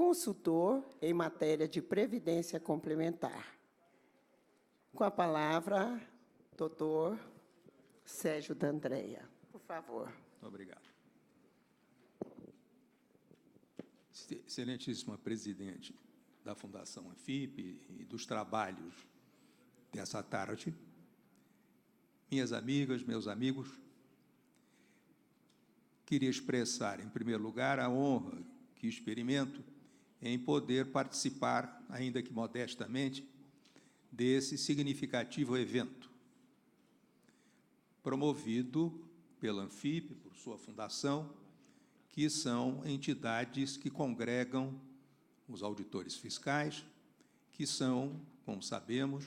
consultor em matéria de previdência complementar. Com a palavra, doutor Sérgio D'Andrea. Por favor. Muito obrigado. Excelentíssima presidente da Fundação Anfip e dos trabalhos dessa tarde, minhas amigas, meus amigos, queria expressar, em primeiro lugar, a honra que experimento em poder participar, ainda que modestamente, desse significativo evento, promovido pela Anfip, por sua fundação, que são entidades que congregam os auditores fiscais, que são, como sabemos,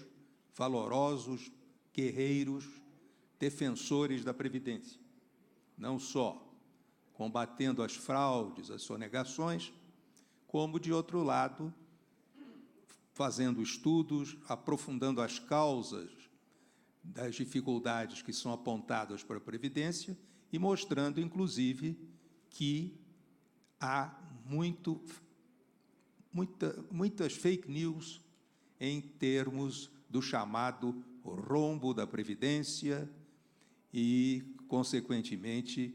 valorosos guerreiros, defensores da Previdência, não só combatendo as fraudes, as sonegações, como, de outro lado, fazendo estudos, aprofundando as causas das dificuldades que são apontadas para a Previdência e mostrando, inclusive, que há muitas fake news em termos do chamado rombo da Previdência e, consequentemente,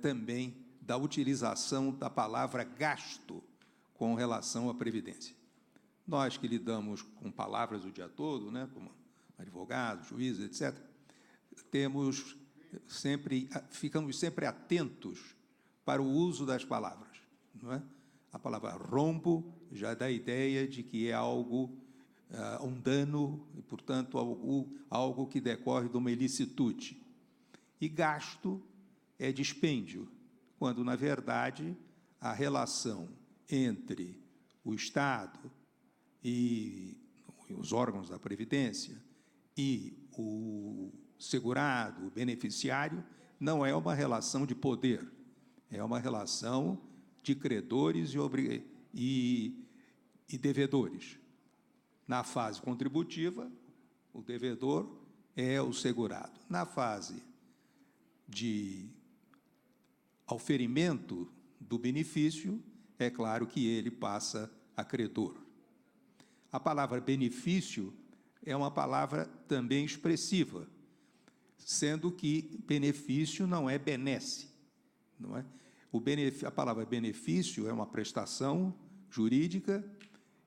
também da utilização da palavra gasto com relação à Previdência. Nós que lidamos com palavras o dia todo, né, como advogados, juízes, etc., ficamos sempre atentos para o uso das palavras, não é? A palavra rombo já dá a ideia de que é algo, um dano, e, portanto, algo que decorre de uma ilicitude. E gasto é dispêndio, quando, na verdade, a relação entre o Estado e os órgãos da Previdência e o segurado, o beneficiário, não é uma relação de poder, é uma relação de credores e devedores. Na fase contributiva, o devedor é o segurado. Na fase de auferimento do benefício, é claro que ele passa a credor. A palavra benefício é uma palavra também expressiva, sendo que benefício não é benesse, não é? A palavra benefício é uma prestação jurídica,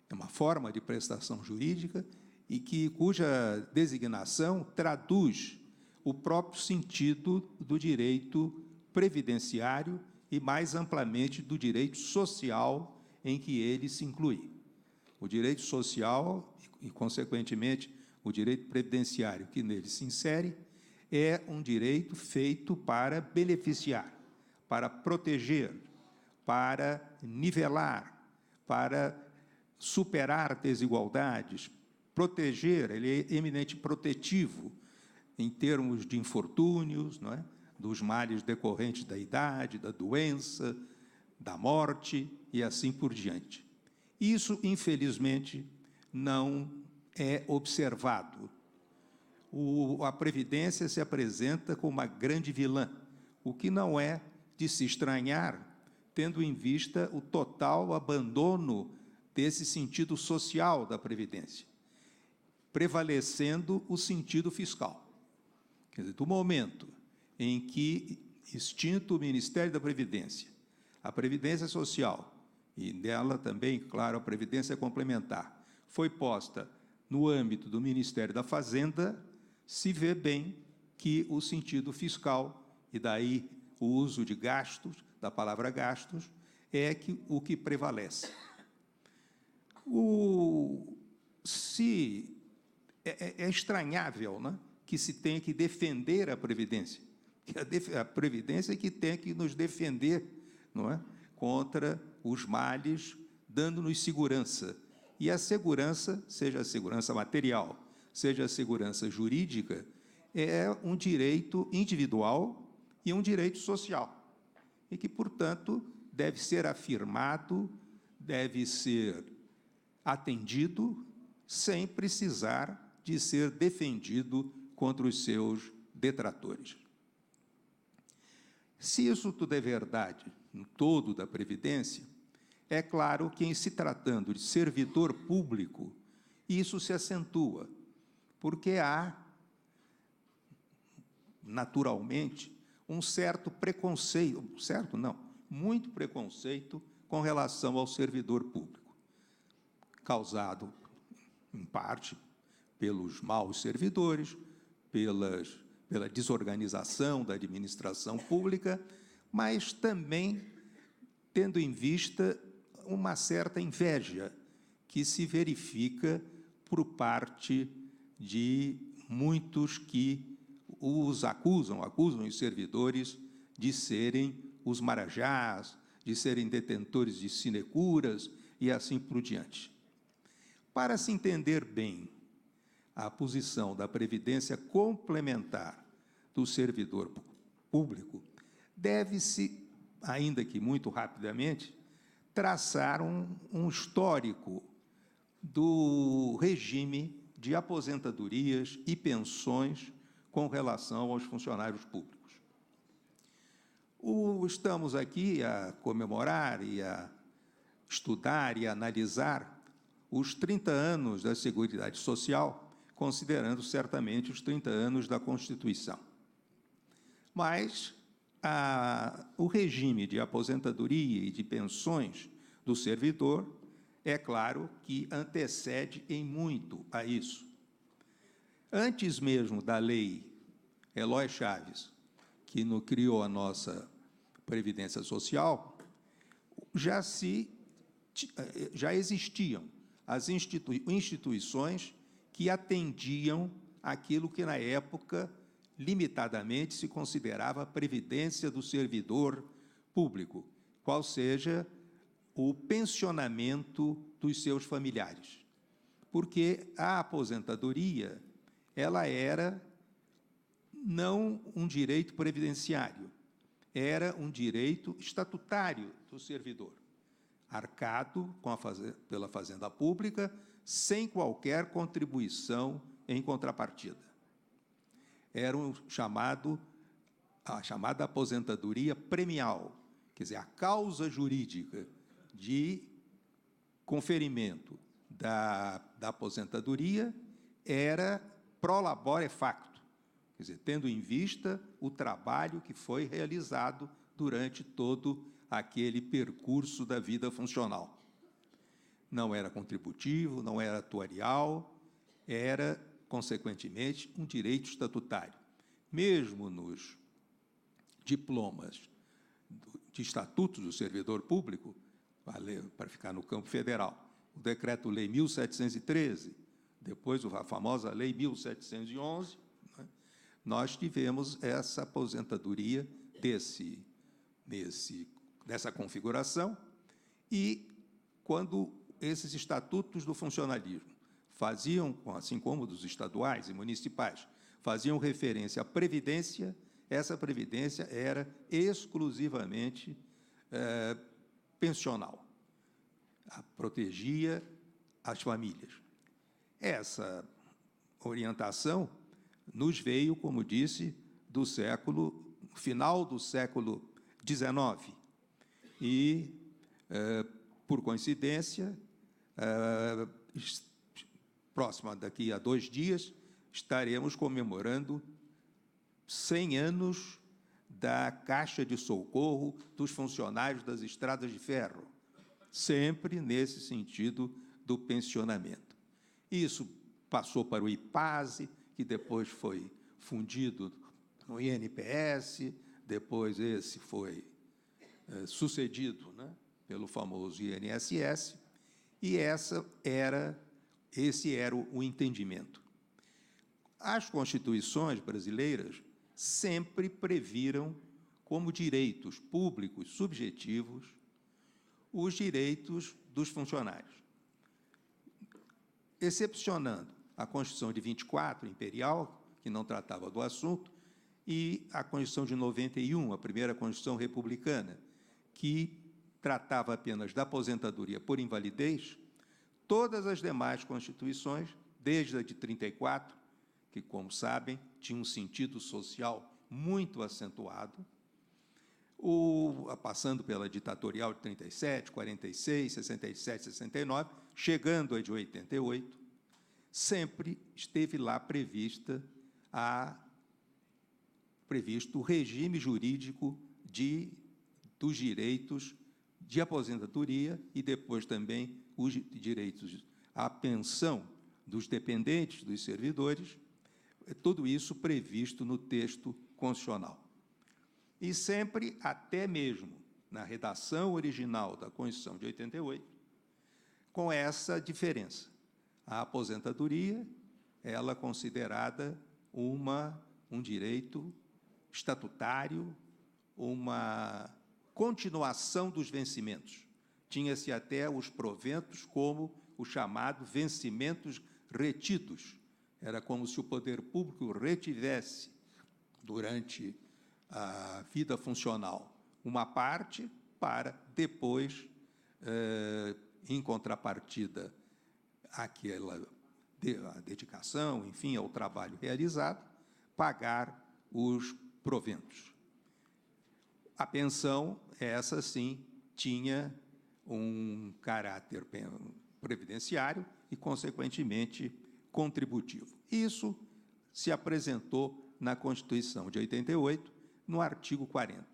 é uma forma de prestação jurídica e cuja designação traduz o próprio sentido do direito previdenciário e, mais amplamente, do direito social em que ele se inclui. O direito social e, consequentemente, o direito previdenciário que nele se insere é um direito feito para beneficiar, para proteger, para nivelar, para superar desigualdades, proteger, ele é eminentemente protetivo em termos de infortúnios, não é? Dos males decorrentes da idade, da doença, da morte e assim por diante. Isso, infelizmente, não é observado. A Previdência se apresenta como uma grande vilã, o que não é de se estranhar, tendo em vista o total abandono desse sentido social da Previdência, prevalecendo o sentido fiscal. Quer dizer, do momento em que, extinto o Ministério da Previdência, a Previdência Social, e dela também, claro, a Previdência Complementar, foi posta no âmbito do Ministério da Fazenda, se vê bem que o sentido fiscal, e daí o uso de gastos, da palavra gastos, é o que prevalece. É estranhável, né, que se tenha que defender a Previdência, que a Previdência é que tem que nos defender, não é, contra os males, dando-nos segurança. E a segurança, seja a segurança material, seja a segurança jurídica, é um direito individual e um direito social, e que, portanto, deve ser afirmado, deve ser atendido, sem precisar de ser defendido contra os seus detratores. Se isso tudo é verdade, no todo da Previdência, É claro que, em se tratando de servidor público, isso se acentua, porque há, naturalmente, um certo preconceito, certo não, muito preconceito com relação ao servidor público, causado, em parte, pelos maus servidores, pela desorganização da administração pública, mas também tendo em vista uma certa inveja que se verifica por parte de muitos que os acusam os servidores de serem os marajás, de serem detentores de sinecuras e assim por diante. Para se entender bem a posição da previdência complementar do servidor público, deve-se, ainda que muito rapidamente, traçar um histórico do regime de aposentadorias e pensões com relação aos funcionários públicos. Estamos aqui a comemorar e a estudar e a analisar os 30 anos da Seguridade Social, considerando certamente os 30 anos da Constituição. Mas o regime de aposentadoria e de pensões do servidor, é claro que antecede em muito a isso. Antes mesmo da lei Eloy Chaves, que criou a nossa Previdência Social, já existiam as instituições que atendiam aquilo que, na época, limitadamente se considerava a previdência do servidor público, qual seja o pensionamento dos seus familiares. Porque a aposentadoria, ela era não um direito previdenciário, era um direito estatutário do servidor, arcado pela Fazenda Pública, sem qualquer contribuição em contrapartida. Era a chamada aposentadoria premial, quer dizer, a causa jurídica de conferimento da aposentadoria era pro labore facto, quer dizer, tendo em vista o trabalho que foi realizado durante todo aquele percurso da vida funcional. Não era contributivo, não era atuarial, era, consequentemente, um direito estatutário. Mesmo nos diplomas de estatutos do servidor público, para ficar no campo federal, o Decreto-Lei 1713, depois a famosa Lei 1711, né, nós tivemos essa aposentadoria dessa configuração, e quando esses estatutos do funcionalismo faziam, assim como dos estaduais e municipais, faziam referência à previdência, essa previdência era exclusivamente pensional, protegia as famílias. Essa orientação nos veio, como disse, do final do século XIX, e, por coincidência, próxima daqui a 2 dias, estaremos comemorando 100 anos da Caixa de Socorro dos Funcionários das Estradas de Ferro, sempre nesse sentido do pensionamento. Isso passou para o IPASE, que depois foi fundido no INPS, depois esse foi sucedido, né, pelo famoso INSS, e esse era o entendimento. As constituições brasileiras sempre previram como direitos públicos subjetivos os direitos dos funcionários, excepcionando a Constituição de 24, imperial, que não tratava do assunto, e a Constituição de 91, a primeira Constituição republicana, que tratava apenas da aposentadoria por invalidez. Todas as demais constituições, desde a de 34, que, como sabem, tinha um sentido social muito acentuado, Passando pela ditatorial de 37, 46, 67, 69, chegando a de 88, sempre esteve lá previsto o regime jurídico dos direitos de aposentadoria e depois também os direitos à pensão dos dependentes, dos servidores, tudo isso previsto no texto constitucional. E sempre, até mesmo na redação original da Constituição de 88, com essa diferença. A aposentadoria, ela é considerada um direito estatutário, uma continuação dos vencimentos. Tinha-se até os proventos como os chamados vencimentos retidos. Era como se o poder público retivesse, durante a vida funcional, uma parte para depois, em contrapartida àquela a dedicação, enfim, ao trabalho realizado, pagar os proventos. A pensão, essa sim, tinha um caráter previdenciário e, consequentemente, contributivo. Isso se apresentou na Constituição de 88, no artigo 40.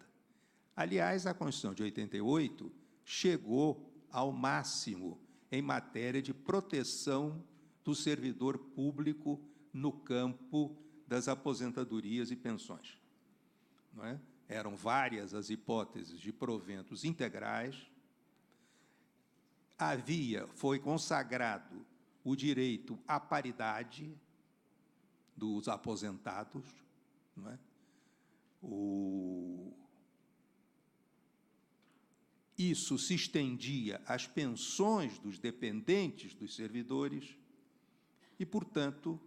Aliás, a Constituição de 88 chegou ao máximo em matéria de proteção do servidor público no campo das aposentadorias e pensões. Não é? Eram várias as hipóteses de proventos integrais. Foi consagrado o direito à paridade dos aposentados, não é? Isso se estendia às pensões dos dependentes dos servidores e, portanto,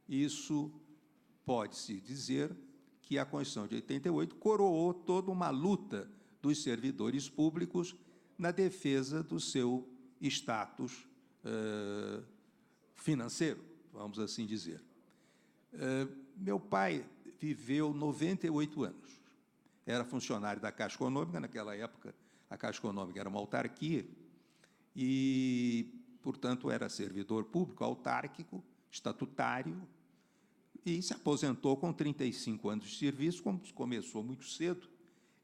isso pode-se dizer que a Constituição de 88 coroou toda uma luta dos servidores públicos na defesa do seu status financeiro, vamos assim dizer. Meu pai viveu 98 anos. Era funcionário da Caixa Econômica, naquela época a Caixa Econômica era uma autarquia, e, portanto, era servidor público, autárquico, estatutário, e se aposentou com 35 anos de serviço, como começou muito cedo.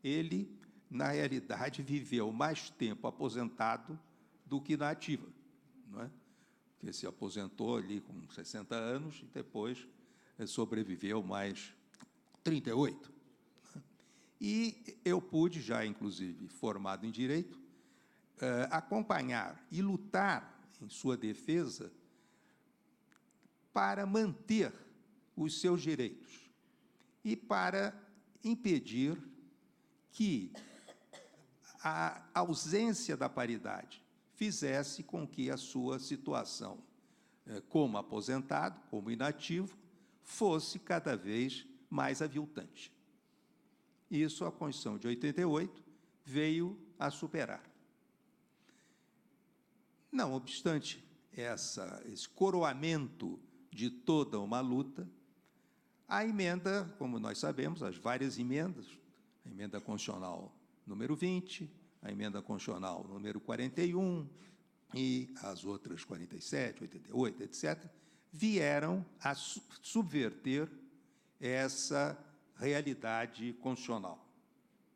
Ele, na realidade, viveu mais tempo aposentado do que na ativa, não é? Porque se aposentou ali com 60 anos e depois sobreviveu mais 38. E eu pude, já inclusive formado em Direito, acompanhar e lutar em sua defesa para manter os seus direitos e para impedir que a ausência da paridade fizesse com que a sua situação como aposentado, como inativo, fosse cada vez mais aviltante. Isso a Constituição de 88 veio a superar. Não obstante esse coroamento de toda uma luta, a emenda, como nós sabemos, as várias emendas, a emenda constitucional número 20, a emenda constitucional número 41 e as outras 47, 88, etc., vieram a subverter essa realidade constitucional.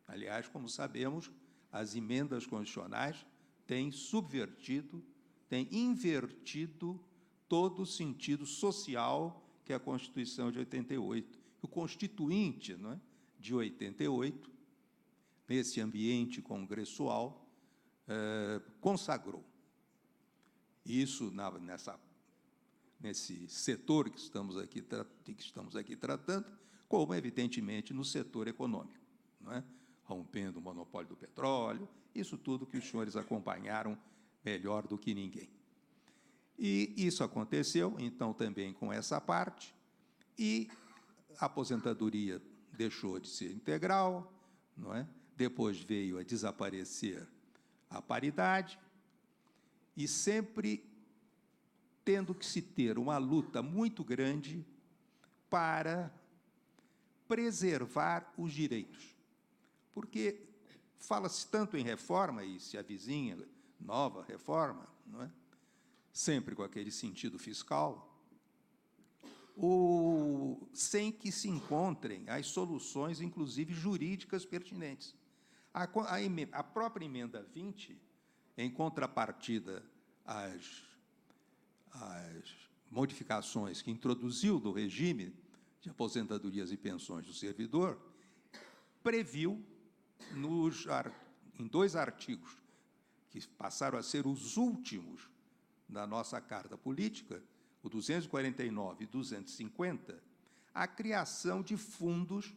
Aliás, como sabemos, as emendas constitucionais têm subvertido, têm invertido todo o sentido social que a Constituição de 88, o Constituinte, não é, de 88, nesse ambiente congressual, consagrou. Isso, nesse setor que estamos aqui tratando, como, evidentemente, no setor econômico, não é? Rompendo o monopólio do petróleo, isso tudo que os senhores acompanharam melhor do que ninguém. E isso aconteceu, então, também com essa parte, e a aposentadoria deixou de ser integral, não é? Depois veio a desaparecer a paridade, e sempre tendo que se ter uma luta muito grande para preservar os direitos. Porque fala-se tanto em reforma e se avizinha nova reforma, não é? Sempre com aquele sentido fiscal, sem que se encontrem as soluções, inclusive jurídicas, pertinentes. A própria emenda 20, em contrapartida às modificações que introduziu do regime de aposentadorias e pensões do servidor, previu, em 2 artigos, que passaram a ser os últimos da nossa Carta Política, o 249 e 250, a criação de fundos,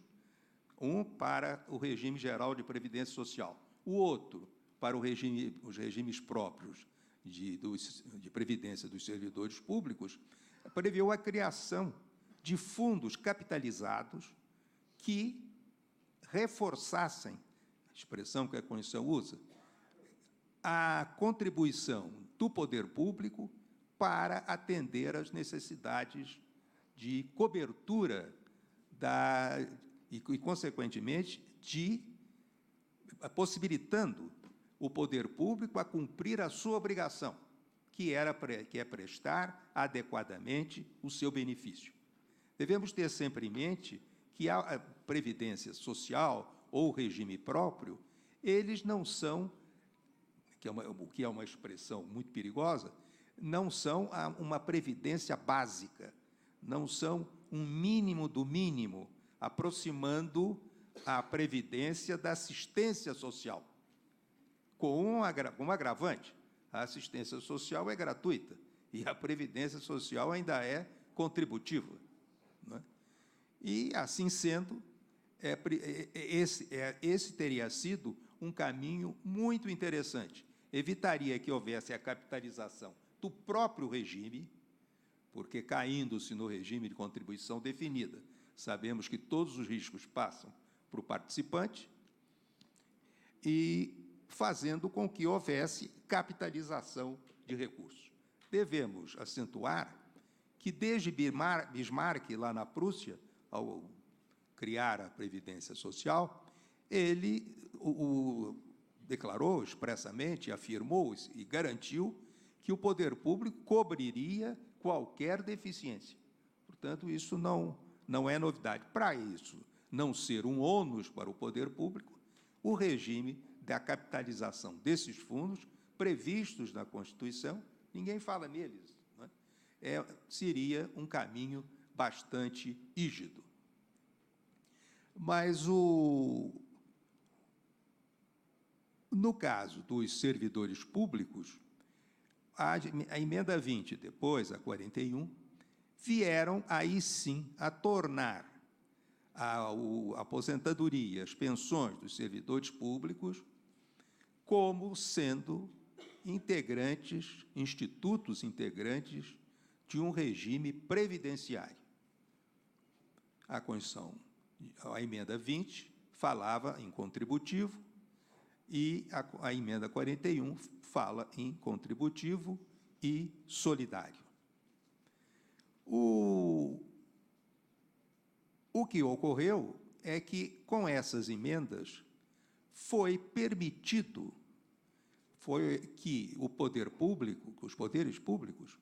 um para o regime geral de previdência social, o outro para os regimes próprios de previdência dos servidores públicos, previu a criação de fundos capitalizados que reforçassem, a expressão que a Constituição usa, a contribuição do poder público para atender às necessidades de cobertura e, consequentemente, possibilitando o poder público a cumprir a sua obrigação, que é prestar adequadamente o seu benefício. Devemos ter sempre em mente que a previdência social ou regime próprio, eles não são, o que é uma expressão muito perigosa, não são uma previdência básica, não são um mínimo do mínimo, aproximando a previdência da assistência social. Com um agravante, a assistência social é gratuita e a previdência social ainda é contributiva, não é? E, assim sendo, esse teria sido um caminho muito interessante. Evitaria que houvesse a capitalização do próprio regime, porque, caindo-se no regime de contribuição definida, sabemos que todos os riscos passam para o participante, e fazendo com que houvesse capitalização de recursos. Devemos acentuar que, desde Bismarck, lá na Prússia, ao criar a Previdência Social, ele declarou expressamente, afirmou e garantiu que o poder público cobriria qualquer deficiência. Portanto, isso não é novidade. Para isso não ser um ônus para o poder público, o regime da capitalização desses fundos, previstos na Constituição, ninguém fala neles, não é? Seria um caminho bastante rígido. Mas, no caso dos servidores públicos, a emenda 20, depois a 41, vieram, aí sim, a tornar a aposentadoria, as pensões dos servidores públicos como sendo institutos integrantes de um regime previdenciário. A Constituição, a emenda 20, falava em contributivo, e a emenda 41 fala em contributivo e solidário. O que ocorreu é que, com essas emendas, foi permitido que o poder público, os poderes públicos,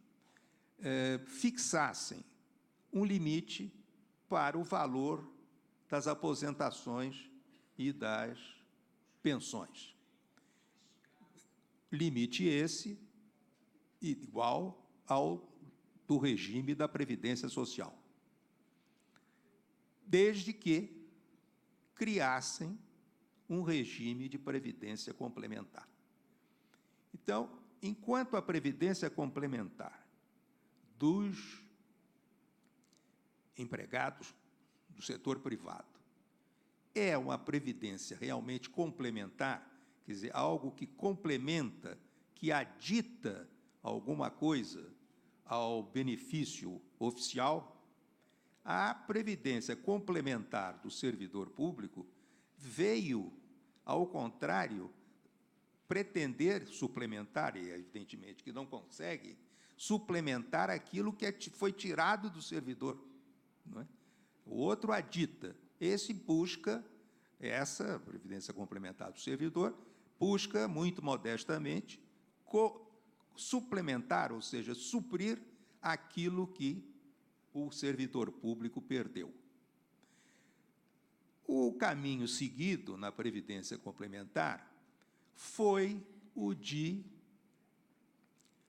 fixassem um limite para o valor das aposentações e das pensões. Limite esse igual ao do regime da Previdência Social, desde que criassem um regime de previdência complementar. Então, enquanto a previdência complementar dos empregados do setor privado é uma previdência realmente complementar, quer dizer, algo que complementa, que adita alguma coisa ao benefício oficial, a previdência complementar do servidor público veio, ao contrário, pretender suplementar, e evidentemente que não consegue, suplementar aquilo que foi tirado do servidor, não é? O outro adita, esse busca essa previdência complementar do servidor busca, muito modestamente, suplementar, ou seja, suprir aquilo que o servidor público perdeu. O caminho seguido na previdência complementar foi o de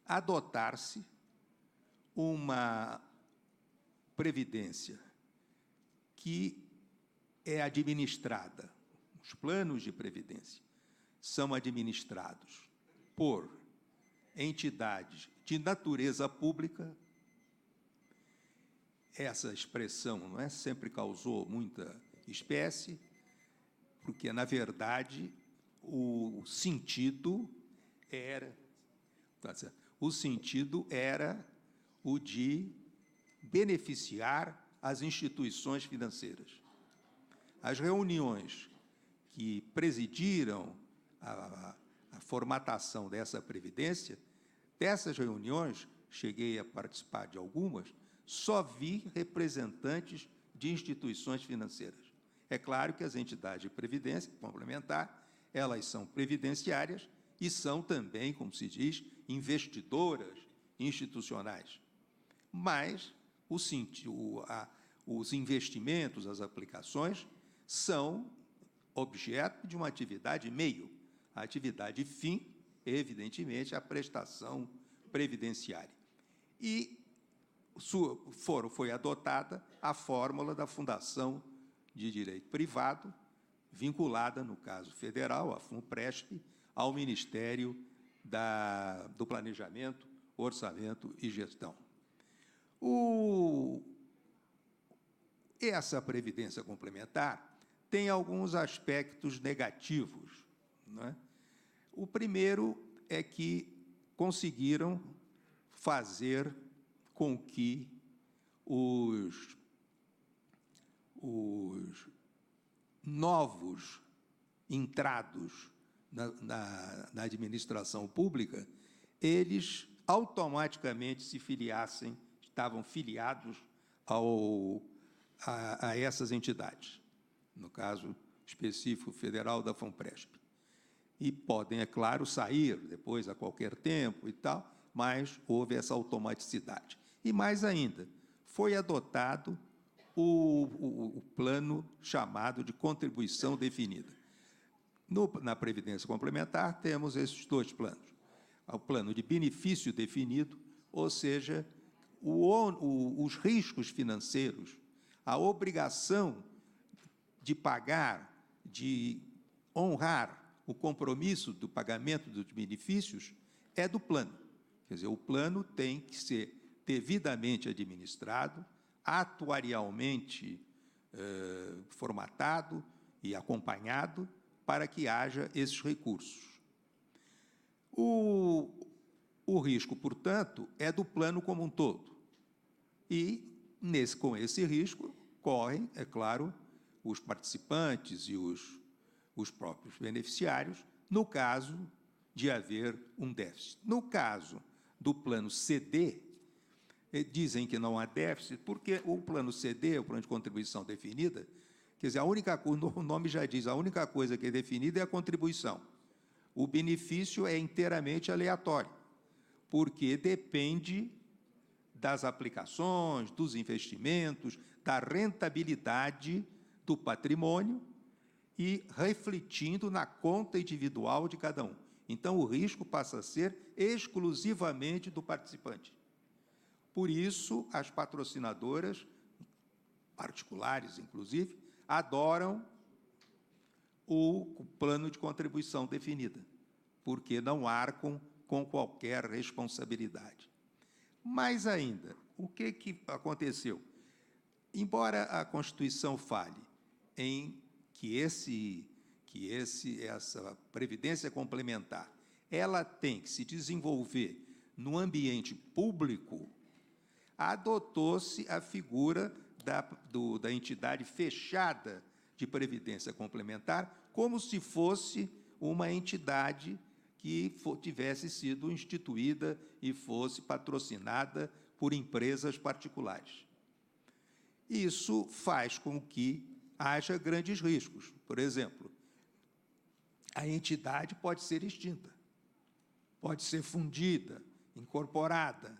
adotar-se uma previdência que é administrada, os planos de previdência são administrados por entidades de natureza pública. Essa expressão não é, sempre causou muita espécie, porque, na verdade, o sentido era o de beneficiar as instituições financeiras. As reuniões que presidiram a formatação dessa previdência, dessas reuniões, cheguei a participar de algumas, só vi representantes de instituições financeiras. É claro que as entidades de previdência complementar, elas são previdenciárias e são também, como se diz, investidoras institucionais. Mas os investimentos, as aplicações, são objeto de uma atividade meio. A atividade fim, evidentemente, a prestação previdenciária. E foi adotada a fórmula da Fundação de Direito Privado, vinculada, no caso federal, a FUNPRESP, ao Ministério do Planejamento, Orçamento e Gestão. Essa previdência complementar tem alguns aspectos negativos, não é? O primeiro é que conseguiram fazer com que os novos entrados na administração pública, eles automaticamente se filiassem, estavam filiados a essas entidades, no caso específico federal da FUNPRESP. E podem, é claro, sair depois a qualquer tempo e tal, mas houve essa automaticidade. E mais ainda, foi adotado o plano chamado de contribuição definida. Na Previdência Complementar, temos esses dois planos. O plano de benefício definido, ou seja, os riscos financeiros, a obrigação de pagar, de honrar o compromisso do pagamento dos benefícios é do plano. Quer dizer, o plano tem que ser devidamente administrado, atuarialmente formatado e acompanhado para que haja esses recursos. O risco, portanto, é do plano como um todo. E, com esse risco, correm, é claro, os participantes e os próprios beneficiários, no caso de haver um déficit. No caso do plano CD, dizem que não há déficit, porque o plano CD, o plano de contribuição definida, quer dizer, o nome já diz, a única coisa que é definida é a contribuição. O benefício é inteiramente aleatório, porque depende das aplicações, dos investimentos, da rentabilidade do patrimônio e refletindo na conta individual de cada um. Então, o risco passa a ser exclusivamente do participante. Por isso, as patrocinadoras, particulares, inclusive, adoram o plano de contribuição definida, porque não arcam com qualquer responsabilidade. Mais ainda, o que aconteceu? Embora a Constituição fale em que essa previdência complementar ela tem que se desenvolver no ambiente público, adotou-se a figura da entidade fechada de previdência complementar como se fosse uma entidade que tivesse sido instituída e fosse patrocinada por empresas particulares. Isso faz com que haja grandes riscos. Por exemplo, a entidade pode ser extinta, pode ser fundida, incorporada.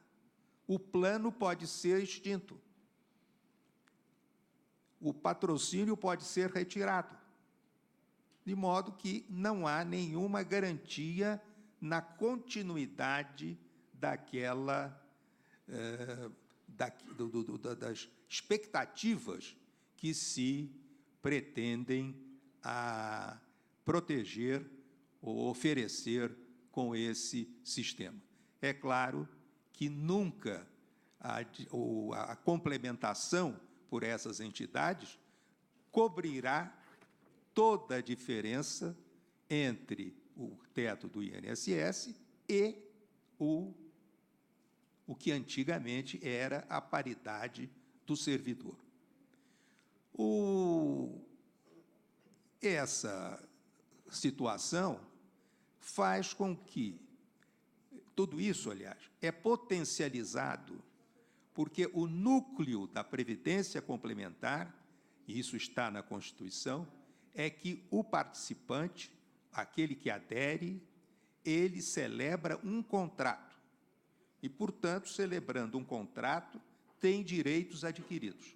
O plano pode ser extinto. O patrocínio pode ser retirado, de modo que não há nenhuma garantia na continuidade das expectativas que se pretendem proteger ou oferecer com esse sistema. É claro que nunca a complementação por essas entidades cobrirá toda a diferença entre o teto do INSS e o que antigamente era a paridade do servidor. Essa situação faz com que tudo isso, aliás, é potencializado porque o núcleo da Previdência Complementar, e isso está na Constituição, é que o participante, aquele que adere, ele celebra um contrato. E, portanto, celebrando um contrato, tem direitos adquiridos.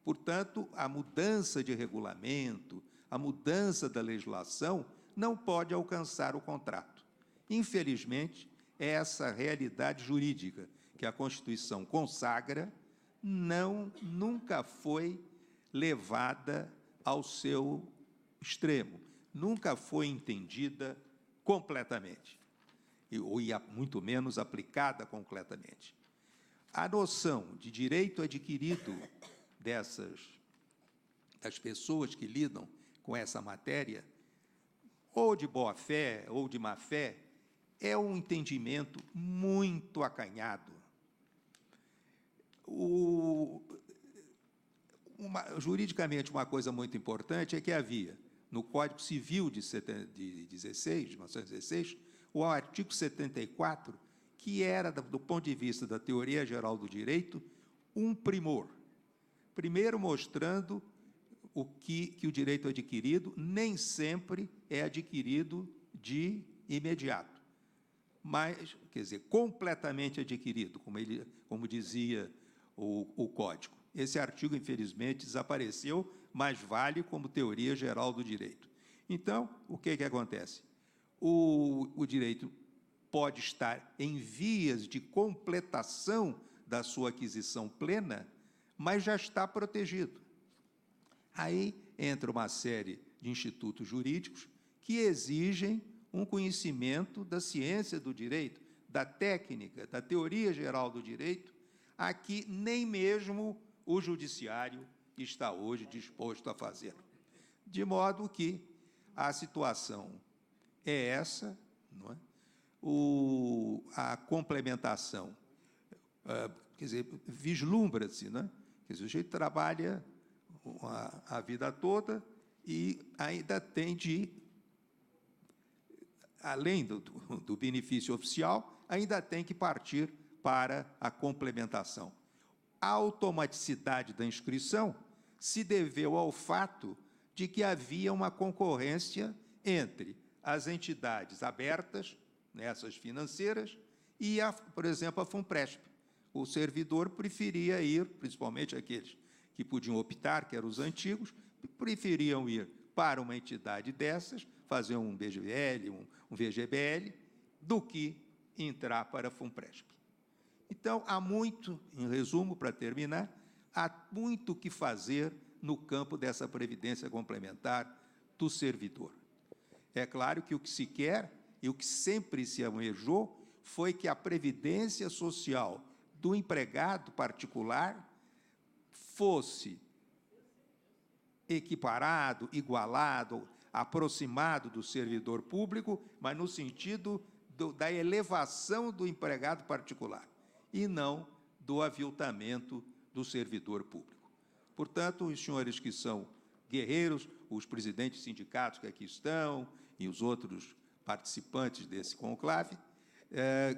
Portanto, a mudança de regulamento, a mudança da legislação, não pode alcançar o contrato. Infelizmente, essa realidade jurídica que a Constituição consagra nunca foi levada ao seu extremo, nunca foi entendida completamente, ou muito menos aplicada completamente. A noção de direito adquirido das pessoas que lidam com essa matéria, ou de boa-fé ou de má-fé, é um entendimento muito acanhado. Juridicamente, uma coisa muito importante é que havia, no Código Civil de 1916, o artigo 74, que era, do ponto de vista da teoria geral do direito, um primor. Primeiro, mostrando que o direito adquirido nem sempre é adquirido de imediato, mas, quer dizer, completamente adquirido, como dizia o Código. Esse artigo, infelizmente, desapareceu, mas vale como teoria geral do direito. Então, o que acontece? O direito pode estar em vias de completação da sua aquisição plena, mas já está protegido. Aí entra uma série de institutos jurídicos que exigem um conhecimento da ciência do direito, da técnica, da teoria geral do direito, a que nem mesmo o judiciário está hoje disposto a fazer. De modo que a situação é essa, não é? A complementação, quer dizer, vislumbra-se, né? Quer dizer, o sujeito trabalha a vida toda e ainda tem além do benefício oficial, ainda tem que partir para a complementação. A automaticidade da inscrição se deveu ao fato de que havia uma concorrência entre as entidades abertas, essas financeiras, e, por exemplo, a FUNPRESP. O servidor preferia ir, principalmente aqueles que podiam optar, que eram os antigos, preferiam ir para uma entidade dessas, fazer um BGBL, um VGBL, do que entrar para a FUNPRESP. Então, há muito, em resumo, para terminar, há muito que fazer no campo dessa previdência complementar do servidor. É claro que o que se quer e o que sempre se almejou foi que a previdência social do empregado particular fosse equiparado, igualado, aproximado do servidor público, mas no sentido da elevação do empregado particular, e não do aviltamento do servidor público. Portanto, os senhores que são guerreiros, os presidentes de sindicatos que aqui estão, e os outros participantes desse conclave,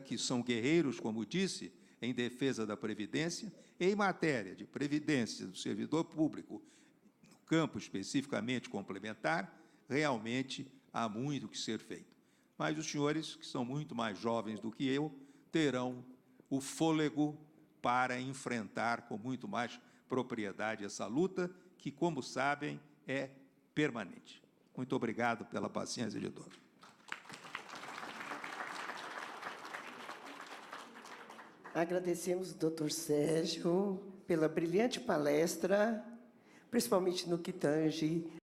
que são guerreiros, como disse, em defesa da Previdência, em matéria de Previdência do servidor público, campo especificamente complementar, realmente há muito que ser feito. Mas os senhores, que são muito mais jovens do que eu, terão o fôlego para enfrentar com muito mais propriedade essa luta, que, como sabem, é permanente. Muito obrigado pela paciência de todos. Agradecemos, doutor Sérgio, pela brilhante palestra, principalmente no que tange